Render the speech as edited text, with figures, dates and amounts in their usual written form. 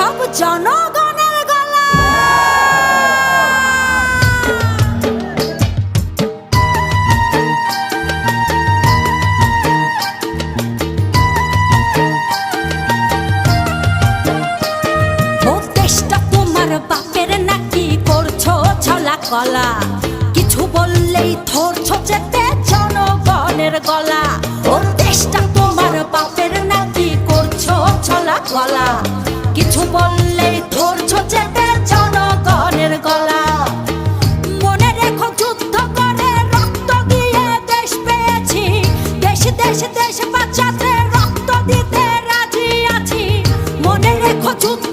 সব জনগণের গলা। ও দেশটা তোমার বাপের নাকি করছো ছলা কলা, কিছু বললেই ধরছো চেপে জনগণের গলা। ও দেশটা তোমার বাপের নাকি করছো ছলা কলা, কিছু বললেই ধরছো চেপে জনগণের গলা। মনে রেখো যুদ্ধ করে রক্ত দিয়ে দেশ পেয়েছি, দেশ দেশ দেশ বাঁচাতে রক্ত দিতে রাজি আছি। মনে রেখো যুদ্ধ